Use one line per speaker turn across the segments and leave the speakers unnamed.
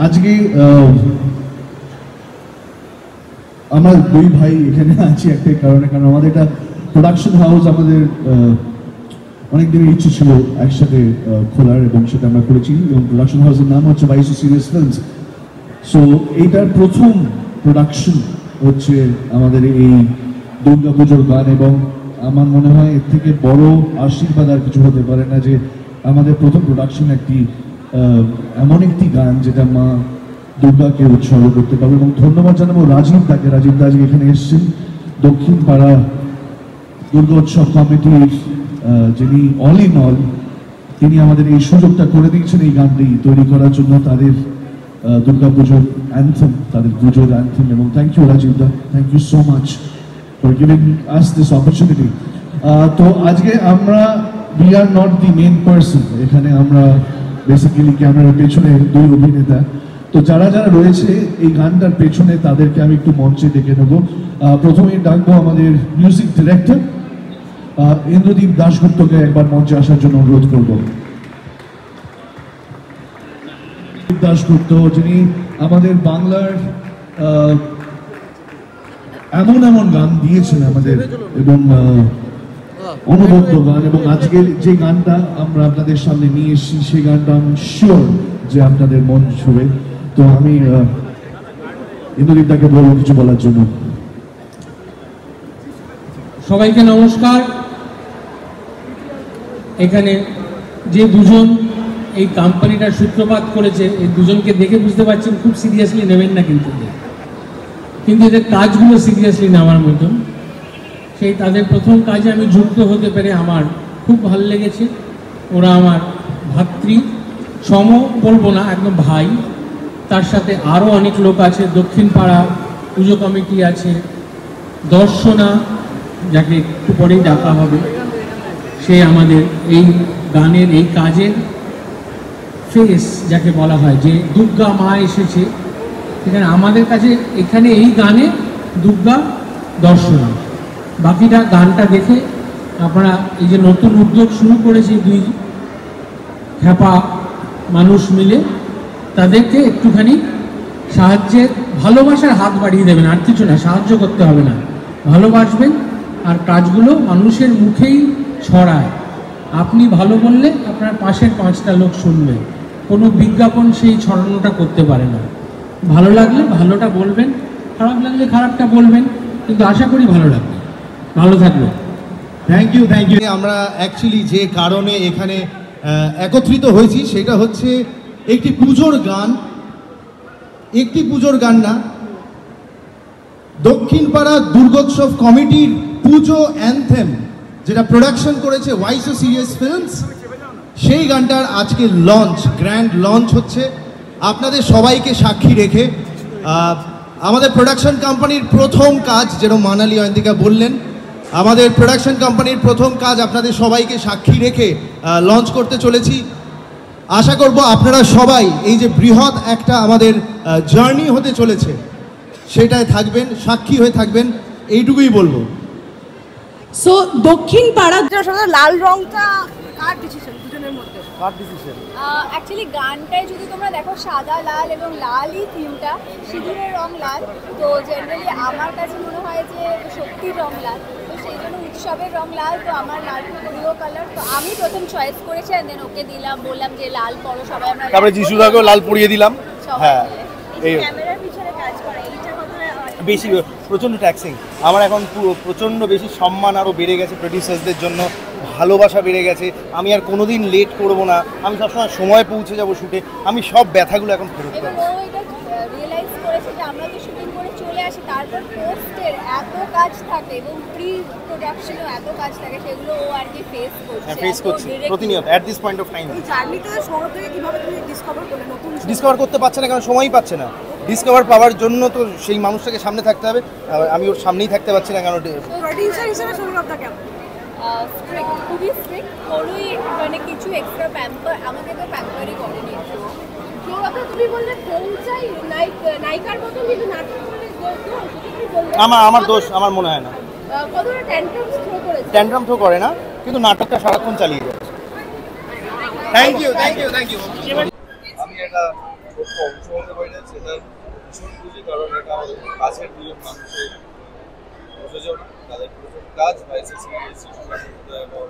আজকে আমরা দুই ভাই এখানে আছি একটা কারণে, কারণ আমাদের একটা প্রোডাকশন হাউস আমাদের অনেক দিনের ইচ্ছে ছিল একসাথে খোলার, এবং সেটা আমরা করেছি। এবং প্রোডাকশন হাউসের নাম হচ্ছে YC সিরিয়াস ফিল্মস। সো এইটার প্রথম প্রোডাকশন হচ্ছে আমাদের এই দুর্গা পুজোর গান, এবং আমার মনে হয় এর থেকে বড় আশীর্বাদ আর কিছু হতে পারে না যে আমাদের প্রথম প্রোডাকশন একটি এমন একটি গান যেটা মা দুর্গাকে উৎসর্গ করতে পারবে। এবং ধন্যবাদ জানাবো রাজীব দাকে। রাজীব দা আজকে এখানে এসেছেন, দক্ষিণ পাড়া দুর্গা উৎসব কমিটির যিনি অল ইন অল, তিনি আমাদের এই সুযোগটা করে দিয়েছেন এই গানটি তৈরি করার জন্য, তাদের দুর্গা পুজোর অ্যান্থেম, তাদের পুজোর অ্যান্থেম। এবং thank you Rajib da, thank you so much for giving us this opportunity. তো আজকে আমরা we are not the main person, এখানে আমরা বেসিক্যালি ক্যামেরার পেছনে দুই অভিনেতা। তো যারা যারা রয়েছে এই গানটার পেছনে তাদেরকে আমি একটু মঞ্চে ডেকে নেবো। প্রথমে ডাকবো আমাদের মিউজিক ডিরেক্টর ইন্দ্রদীপ দাশগুপ্তকে একবার মঞ্চে আসার জন্য অনুরোধ করব। দাশগুপ্ত, যিনি আমাদের বাংলার এমন এমন গান দিয়েছেন আমাদের, এবং অনবদ্য গান, এবং আজকের যে গানটা আমরা আপনাদের সামনে নিয়ে এসেছি সেই গানটা আমি শিওর যে আপনাদের মন ছুঁবে। তো আমি ইন্দ্রদীপ দাকে বলবো কিছু বলার জন্য।
সবাইকে নমস্কার। এখানে যে দুজন এই কোম্পানিটার সূত্রপাত করেছে, এই দুজনকে দেখে বুঝতে পারছেন খুব সিরিয়াসলি নেবেন না, কিন্তু এদের কাজগুলো সিরিয়াসলি নেওয়ার মতন। সেই তাদের প্রথম কাজে আমি যুক্ত হতে পেরে আমার খুব ভালো লেগেছে। ওরা আমার ভাতৃ সম বলবো না, একদম ভাই। তার সাথে আরও অনেক লোক আছে, দক্ষিণ পাড়া পুজো কমিটি আছে, দর্শনা যাকে একটু পরেই ডাকা হবে, সে আমাদের এই গানের এই কাজের ফেস যাকে বলা হয়, যে দুর্গা মা এসেছে এখানে আমাদের কাছে, এখানে এই গানে দুর্গা দর্শনা। বাকিটা গানটা দেখে আপনারা এই যে নতুন উদ্যোগ শুরু করেছে দুই খ্যাপা মানুষ মিলে, তাদেরকে একটুখানি সাহায্যের ভালোবাসার হাত বাড়িয়ে দেবেন, আর কিছু না, সাহায্য করতে হবে না, ভালোবাসবেন। আর কাজগুলো মানুষের মুখেই ছড়ায়। আপনি ভালো বললে আপনার পাশের 5টা লোক শুনবে, কোনো বিজ্ঞাপন সেই ছড়ানোটা করতে পারে না। ভালো লাগলে ভালোটা বলবেন, খারাপ লাগলে খারাপটা বলবেন, কিন্তু আশা করি ভালো লাগবে। ভালো থাকবেন।
Thank you, thank you. আমরা অ্যাকচুয়ালি যে কারণে এখানে একত্রিত হয়েছি সেটা হচ্ছে একটি পুজোর গান, একটি পুজোর গান না, দক্ষিণ পাড়া দুর্গোৎসব কমিটির পুজো অ্যান্থেম যেটা প্রোডাকশন করেছে YC সিরিয়াস ফিল্মস, সেই গানটার আজকে লঞ্চ, গ্র্যান্ড লঞ্চ হচ্ছে আপনাদের সবাইকে সাক্ষী রেখে। আমাদের প্রোডাকশন কোম্পানির প্রথম কাজ, যেরকম মানালি অয়ন্তিকা বললেন, আমাদের প্রোডাকশন কোম্পানির প্রথম কাজ আপনাদের সবাইকে সাক্ষী রেখে লঞ্চ করতে চলেছি। আশা করব আপনারা সবাই এই যে বৃহৎ একটা আমাদের জার্নি হতে চলেছে সেটায় থাকবেন, সাক্ষী হয়ে থাকবেন, এইটুকুই বলবো।
সো দক্ষিণ পাড়া লাল রংটা কার ডিসিশন দুজনের মধ্যে?
কার ডিসিশন?
অ্যাকচুয়ালি গানটায় যদি তোমরা দেখো সাদা লাল এবং লালই থিমটা, সিঁদুরের রং লাল। তো জেনারেলি আমার কাছে মনে হয় যে শক্তির রং লাল, তো সেই জন্য উৎসবের রং লাল। তো আমার লাল প্রিয় কালার, তো আমি প্রথম চয়েস করেছি, আর দেন ওকে দিলাম, বললাম যে লাল পরো সবাই। আমরা
তারপরে যিশুদাকেও লাল পরিয়ে দিলাম। হ্যাঁ,
এই ক্যামেরার পিছনে কাজ করা এইটা
বেশি প্রচণ্ড ট্যাক্সিং। আমার এখন প্রচণ্ড বেশি সম্মান আরও বেড়ে গেছে, প্রডিউসার্সদের জন্য ভালোবাসা বেড়ে গেছে। আমি আর কোনোদিন লেট করব না, আমি সবসময় সময় পৌঁছে যাব শুটে। আমি সব ব্যথাগুলো এখন ফেরত পাবো।
এবং ও এটা রিয়েলাইজ করেছে যে আমরা তো শুটিং করে চলে আসি, তারপর পোস্টের এত কাজ থাকে এবং প্রি প্রোডাকশনেও এত কাজ থাকে, সেগুলো ও আর কি ফেস করছে
প্রতিনিয়ত at this point of time.
জার্নিটা শহর থেকে কিভাবে তুমি ডিসকভার করলে? নতুন
ডিসকভার করতে পারছে না কারণ সময়ই পাচ্ছে না। ডিসকভার পাওয়ার জন্য তো সেই মানুষটাকে সামনে থাকতে হবে, আমি ওর সামনেই থাকতে পারছি না। কারণ
প্রোডিউসার হিসেবে সৌরভদা কেমন?
স্ট্রিক্ট, খুবই স্ট্রিক্ট। কোনোই মানে কিছু এক্সট্রা প্যাম্পার আমাকে তো প্যাম্পারই করেনি।
সৌরভদা তুমি বললে পৌঁছাই নায়িকার মতো, কিন্তু নাটক করলে
আমার দোষ আমার মনে হয় না।
কতটা ট্যান্ট্রামস থ্রো করেছে?
ট্যান্ট্রাম থ্রো করে না, কিন্তু নাটকটা সারাক্ষণ চালিয়ে যাচ্ছে। Thank you, thank you, thank you.
এটা ছোট্ট অংশ হতে পারে সেটা ভীষণ খুশি, কারণ এটা আমাদের কাছের দুজন মানুষের প্রযোজনা, তাদের প্রচুর কাজ ভাইসিসি এবং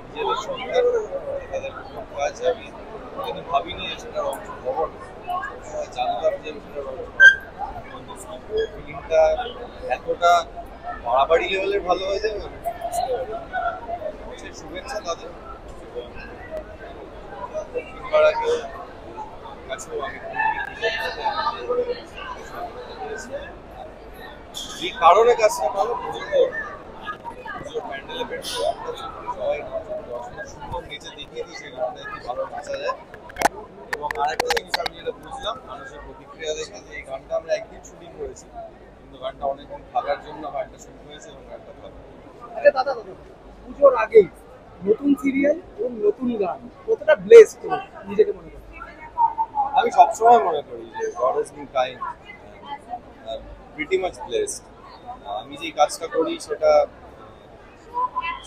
নিজেদের সন্তান তাদের প্রচুর কাজ। আমি কিন্তু ভাবিনি যে সেটার অংশ হবো না, জানলাম যে সেটার অংশ হবো। ফিল্মটা এতটা বাড়াবাড়ি লেভেলের ভালো হয়ে যাবে শুভেচ্ছা তাদের পাড়াকেও কাছেও আমি যে কারণে কাজটা ভালো পুজোর প্যান্ডেলে সবাই সুন্দর নিচে দেখিয়ে দিই সেই গানটা একটু ভালো নাচা যায়। এবং আরেকটা জিনিস আমি যেটা বুঝলাম মানুষের প্রতিক্রিয়া দেখে যে এই গানটা আমরা একদিন শুটিং করেছি, কিন্তু গানটা অনেকদিন থাকার জন্য গানটা শুট হয়েছে এবং গানটা ভালো।
আচ্ছা দাদা, পুজোর আগেই নতুন সিরিয়াল এবং নতুন গান, কতটা ব্লেসড নিজেকে মনে করেন?
আমি সবসময় মনে করি যে god has been kind, pretty much blessed. আমি যে কাজটা করি সেটা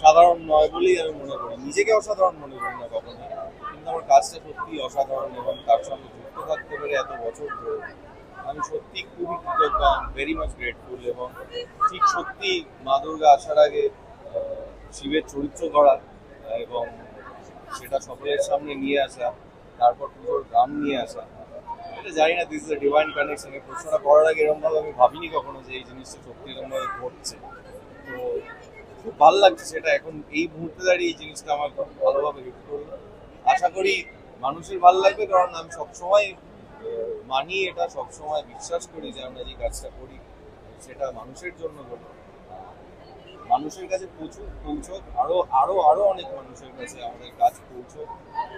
সাধারণ নয় বলেই আমি মনে করি, নিজেকে অসাধারণ মনে করি না কখনো, কিন্তু আমার কাজটা সত্যি অসাধারণ এবং তার সঙ্গে যুক্ত থাকতে পেরে এত বছর ধরে আমি সত্যি খুবই কৃতজ্ঞ, ভেরি মাচ গ্রেটফুল। এবং ঠিক সত্যি মা দুর্গা আসার আগে শিবের চরিত্র গড়া এবং সেটা সকলের সামনে নিয়ে আসা, তারপর পুজোর গান নিয়ে আসা, এটা জানি না this is a divine connection. এই প্রশ্নটা করার আগে এরকমভাবে আমি ভাবিনি কখনো যে এই জিনিসটা সত্যি এরকমভাবে ঘটছে। তো খুব ভালো লাগছে সেটা এখন এই মুহূর্তে দাঁড়িয়ে এই জিনিসটা আমার খুব ভালোভাবে হিট করলো। আশা করি মানুষের ভালো লাগবে, কারণ আমি সবসময় মানি, এটা সবসময় বিশ্বাস করি যে আমরা যে কাজটা করি সেটা মানুষের জন্য করি, মানুষের কাছে পৌঁছক, আরো আরো আরো অনেক মানুষের কাছে আমাদের কাজ পৌঁছক,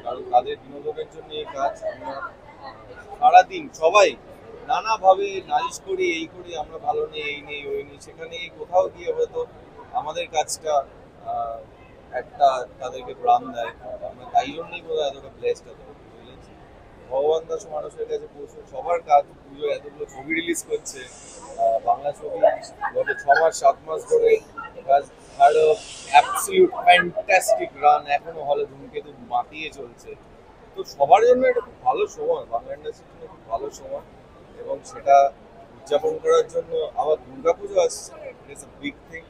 কারণ তাদের বিনোদনের জন্য এই কাজ আমরা সারাদিন সবাই নানাভাবে নালিশ করি, এই করি, আমরা ভালো নেই, এই নেই, ওই নেই, সেখানে কোথাও গিয়ে হয়তো আমাদের কাজটা একটা তাদেরকে প্রাণ দেয়। আমরা তাই জন্যই বোধহয় এতটা ব্লেসড হতে বুঝেছি। ভগবান দাস মানুষের কাছে পৌঁছে সবার কাজ। পুজো এতগুলো ছবি রিলিজ করছে, বাংলা ছবি গত 6 মাস 7 মাস ধরে অ্যাবসলিউট ফ্যান্টাস্টিক রান, এখনো হলে ধূমকেতু মাতিয়ে চলছে। তো সবার জন্য এটা খুব ভালো সময়, বাংলা ইন্ডাস্ট্রির জন্য খুব ভালো সময়, এবং সেটা উদযাপন করার জন্য আবার দুর্গাপুজো আসছে, ইটস আ বিগ থিং।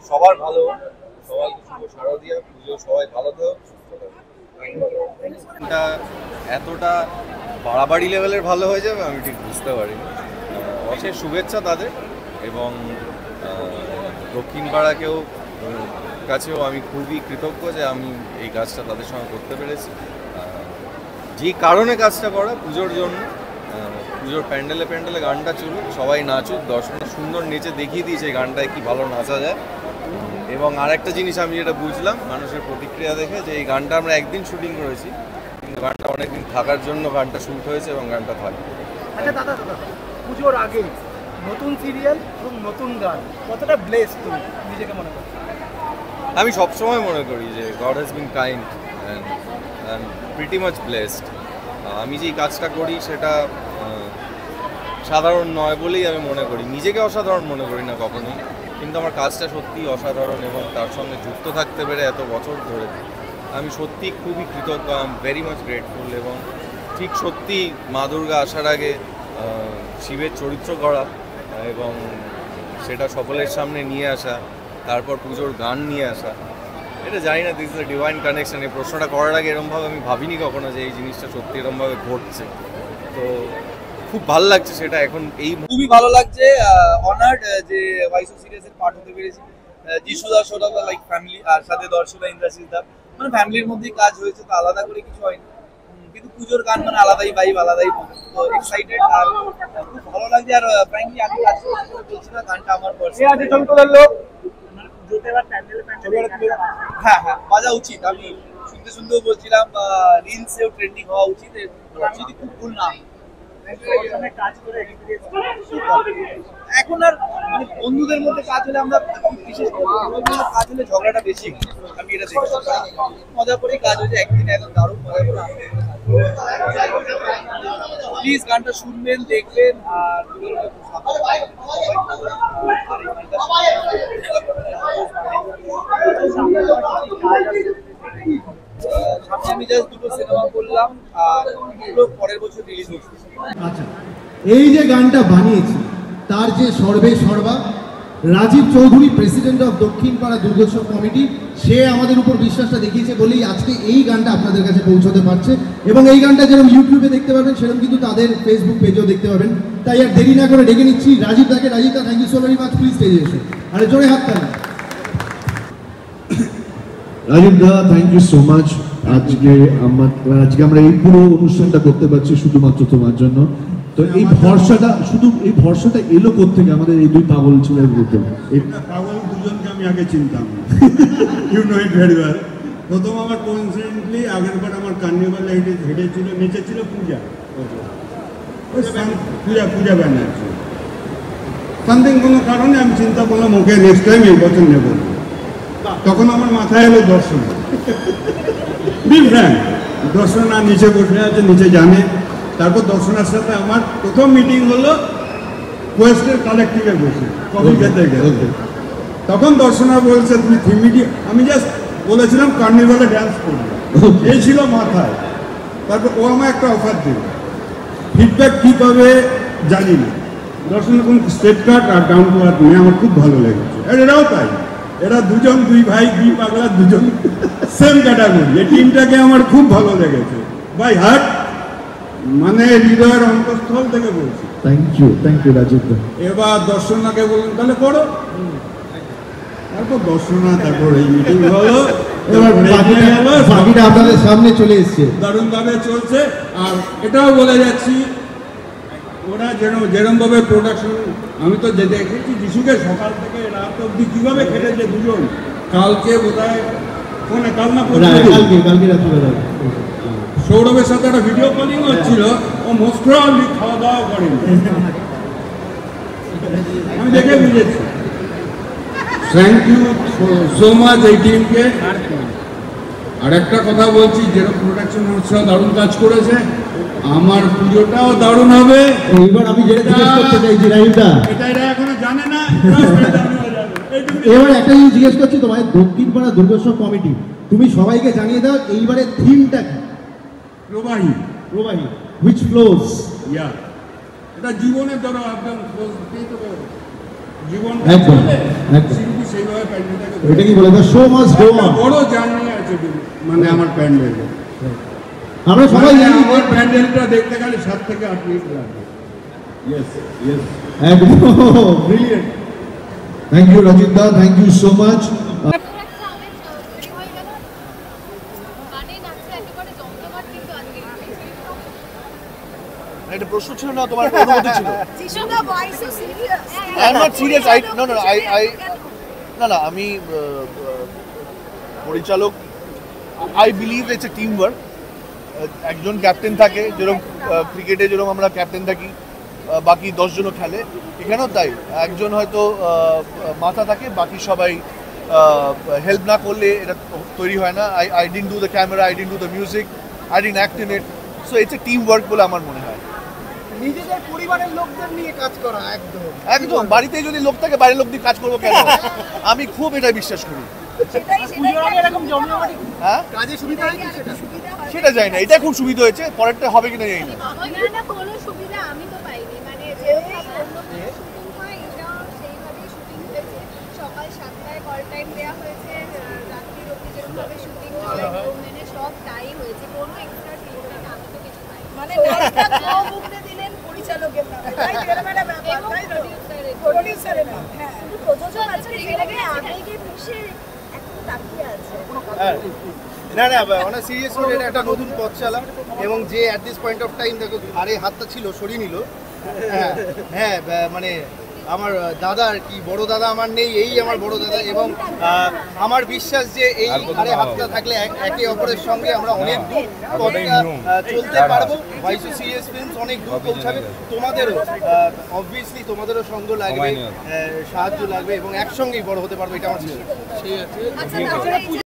সবার ভালো, সবাইকে শুভ শারদীয়া পুজো, সবাই ভালো থাকুক, সুস্থ থাকুক। এটা এতটা বাড়াবাড়ি লেভেলের ভালো হয়ে যাবে আমি ঠিক বুঝতে পারিনি। অশেষ শুভেচ্ছা তাদের, এবং দক্ষিণ পাড়াকেও কাছেও আমি খুবই কৃতজ্ঞ যে আমি এই কাজটা তাদের সঙ্গে করতে পেরেছি। যে কারণে কাজটা করা পুজোর জন্য, পুজোর প্যান্ডেলে গানটা চলুক, সবাই নাচুক, দর্শকরা সুন্দর নেচে দেখিয়ে দিয়েছে এই গানটায় কি ভালো নাচা যায়। এবং আরেকটা জিনিস আমি যেটা বুঝলাম মানুষের প্রতিক্রিয়া দেখে, যে এই গানটা আমরা একদিন শুটিং করেছি, কিন্তু গানটা অনেকদিন থাকার জন্য গানটা শ্যুট হয়েছে এবং গানটা থাকবে।
আচ্ছা দাদা, পুজোর আগেই নতুন সিরিয়াল এবং নতুন গান, কতটা ব্লেসড তুমি নিজেকে মনে করো?
আমি সবসময় মনে করি যে god has been kind and pretty much blessed. আমি যে কাজটা করি সেটা সাধারণ নয় বলেই আমি মনে করি, নিজেকে অসাধারণ মনে করি না কখনোই, কিন্তু আমার কাজটা সত্যি অসাধারণ এবং তার সঙ্গে যুক্ত থাকতে পেরে এত বছর ধরে আমি সত্যি খুবই কৃতজ্ঞ, I am very much grateful. এবং ঠিক সত্যি মা দুর্গা আসার আগে শিবের চরিত্র গড়া এবং সেটা সকলের সামনে নিয়ে আসা, তারপর পুজোর গান নিয়ে আসা, এটা জানি না this is a divine connection. এই প্রশ্নটা করার আগে এরকমভাবে আমি ভাবিনি কখনো যে এই জিনিসটা সত্যি এরকমভাবে ঘটছে। তো খুব ভালো লাগছে সেটা এখন এই
খুবই ভালো লাগছে, অনার্ড যে ওয়াইসো সিরিজের পার্ট হতে পেরেছি। যিশুদা সোদা লাইক ফ্যামিলি, আর সাথে দর্শকরা ইন্দ্রাশিস দা, মানে ফ্যামিলির মধ্যেই কাজ হয়েছে, তো আলাদা করে কিছু হয়নি। কিন্তু পুজোর গান মানে আলাদাই ভাইব, আলাদাই মজা। তো এক্সাইটেড আর খুব ভালো লাগছে। আর ফ্র্যাঙ্কলি আমি কাজ বলছি না, গানটা আমার পার্সোনাল ছবি তোলার লোক, হ্যাঁ হ্যাঁ বাজা উচিত। আমি শুনতে শুনতেও বলছিলাম রিলসেও ট্রেন্ডিং হওয়া উচিত, যদি খুব ভুল না। এখন আর মানে বন্ধুদের মধ্যে কাজ হলে আমরা বিশেষ করে কাজ হলে ঝগড়াটা বেশি, আমি এটা দেখি। মজা করে কাজ হয়েছে একদিন, একদম দারুণ মজা করে। প্লিজ গানটা শুনবেন, দেখবেন, আর সামনে আমি জাস্ট দুটো সিনেমা করলাম আর পুরো পরের বছর রিলিজ হচ্ছে।
আচ্ছা, এই যে গানটা বানিয়েছি তার যে সর্বে সর্বা রাজীব চৌধুরী, প্রেসিডেন্ট অফ দক্ষিণ পাড়া দুর্গোৎসব কমিটি, সে আমাদের উপর বিশ্বাসটা দেখিয়েছে বলেই আজকে এই গানটা আপনাদের কাছে পৌঁছতে পারছে। এবং এই গানটা যেরকম ইউটিউবে দেখতে পারবেন সেরকম কিন্তু তাদের ফেসবুক পেজেও দেখতে পাবেন। তাই আর দেরি না করে ডেকে নিচ্ছি রাজীব দাকে। Rajib da, thank you so very much, please স্টেজে এসে আরে জোরে হাত তালি।
Rajib da, thank you so much. আজকে আমরা এই পুরো অনুষ্ঠানটা করতে পারছি শুধুমাত্র তোমার জন্য। তো এই ভরসাটা এলো কোত্থেকে আমাদের এই দুই পাগল ছেলের বিরুদ্ধে?
পাগল দুজনকে আমি আগে চিনতাম, you know it very well. প্রথম আমার কোইন্সিডেন্টলি আগের বার আমার কার্নিভাল হেডে ছিল, নিচে ছিল পূজা ব্যানার্জি। সামথিং কোনো কারণে আমি চিন্তা করলাম ওকে নেক্সট টাইম এই বছর নেব। তখন আমার মাথায় এলো দর্শন, দর্শন আর নিচে বসে আছে, নিচে জানে। তারপর দর্শনের সাথে আমার প্রথম মিটিং হলো কোয়েস্টের কালেক্টিভে বসে কফি খেতে গেছে। তখন দর্শনা বলছে তুমি থিমিটি, আমি জাস্ট বলেছিলাম কার্নিভালে ড্যান্স করবো, এই ছিল মাথায়। তারপর ও আমার একটা অফার দিল, ফিডব্যাক কী পাবে জানি না। দর্শনের কোন স্টেট কার্ড আর ডাউন টু আর্থ নিয়ে আমার খুব ভালো লেগেছে। আর এরাও তাই, এরা দুজন দুই ভাই দুই পাগলা, দুজন সেম ক্যাটাগরি। এই টিমটাকে আমার খুব ভালো লেগেছে বাই হার্ট, মানে হৃদয়ের অন্তঃস্থল থেকে বলছি।
থ্যাংক ইউ রাজীব দা।
এবার দর্শনাকে বললেন তাহলে করো। তারপর দর্শনা, তারপর এই মিটিং হলো,
এবার বাকিটা আপনাদের সামনে চলে এসছে,
দারুণভাবে চলছে। আর এটাও বলে যাচ্ছি, ওরা যেরকম ভাবে প্রোডাকশন, আমি তো যে দেখেছি যিশুকে সকাল থেকে রাত অব্দি কিভাবে খেটেছে দুজন। কালকে বোধহয় ফোনে, কাল না
কালকে রাত্রিবেলা
সৌরভের সাথে একটা ভিডিও কলিং হচ্ছিল, ও মোস্ট প্রবাবলি খাওয়া দাওয়া করেনি, আমি দেখে বুঝেছি। থ্যাংক ইউ সো মাচ এই টিমকে। আর একটা কথা বলছি, যেরকম প্রোডাকশন হাউসরা দারুণ কাজ করেছে, আমার পুজোটাও দারুণ হবে।
এইবার আমি যেটা জিজ্ঞেস করতে চাইছি রাজীবদা,
এটা এরা এখনো জানে না।
এবার একটা জিনিস জিজ্ঞেস করছি, তোমার দক্ষিণ পাড়া দুর্গোৎসব কমিটি, তুমি সবাইকে জানিয়ে দাও এইবারে থিমটা কি?
প্রবাহী,
হুইচ ফ্লোস।
ইয়া, এটা জীবনের ধরো একদম জীবন শিল্পী সেইভাবে প্যান্ডেলটাকে,
এটা কি বলে শো মাস্ট গো অন।
বড় জার্নি আছে মানে আমার প্যান্ডেলে।
আমরা সবাই জানি
আমার প্যান্ডেলটা দেখতে গেলে 7 থেকে 8 মিনিট লাগে। ইয়েস
একদম brilliant. Thank you Rajib da, thank you so much.
একটা প্রশ্ন ছিল না, তোমার অনুমতি ছিল? আই এম নট সিরিয়াস, না আমি পরিচালক, I believe it's a team work. একজন ক্যাপ্টেন থাকে, যেরকম ক্রিকেটে যেরকম আমরা ক্যাপ্টেন থাকি, বাকি 10 জনও খেলে, এখানেও তাই। একজন হয়তো মাথা থাকে, বাকি সবাই হেল্প না করলে এটা তৈরি হয় না। I didn't do the camera, I didn't do the music, I didn't act in it. So it's a team work বলে আমার মনে হয়।
নিজেদের পরিবারের লোকদের নিয়ে কাজ করা
একদম বাড়িতে যদি লোক থাকে, বাইরের লোক দিয়ে কাজ করবো কেন? আমি খুব এটা বিশ্বাস করি। হ্যাঁ, সেটা জানি না, এটা খুব সুবিধা হয়েছে, পরেরটা হবে কিনা জানি না।
কোনো সুবিধা আমি তো পাইনি, মানে শুটিং হয়, এটা সেইভাবেই শুটিং হয়েছে। সকাল 7টায় কল টাইম দেওয়া হয়েছে, রাত্রির অবধি যেরকমভাবে শুটিং চলে মেনে সব তাই হয়েছে। কোনো এক্সট্রা ফিল্ম আমি তো কিছু পাই, মানে মুখে দিলেন পরিচালকের নামে, তাই এরকম একটা ব্যাপার, তাই প্রোডিউসারের নাম। হ্যাঁ, কিন্তু প্রযোজক আছে, এটাকে আবেগে মিশে এখন তাকিয়ে আছে।
না অনেক সিরিয়াস করে এটা একটা নতুন পথ চালা, এবং যে at this point of time দেখো ঘাড়ে হাতটা ছিল সরিয়ে নিল। হ্যাঁ মানে আমার দাদা আর কি, বড় দাদা আমার নেই, এই আমার বড় দাদা। এবং আমার বিশ্বাস যে এই ঘাড়ে হাতটা থাকলে একে অপরের সঙ্গে আমরা অনেক দূর পথটা চলতে পারবো। ওয়াইসি সিরিয়াস ফিল্মস অনেক দূর পৌঁছাবে। তোমাদেরও অবভিয়াসলি তোমাদেরও সঙ্গ লাগবে, সাহায্য লাগবে, এবং একসঙ্গেই বড় হতে পারবো, এটা আমার সেই আছে।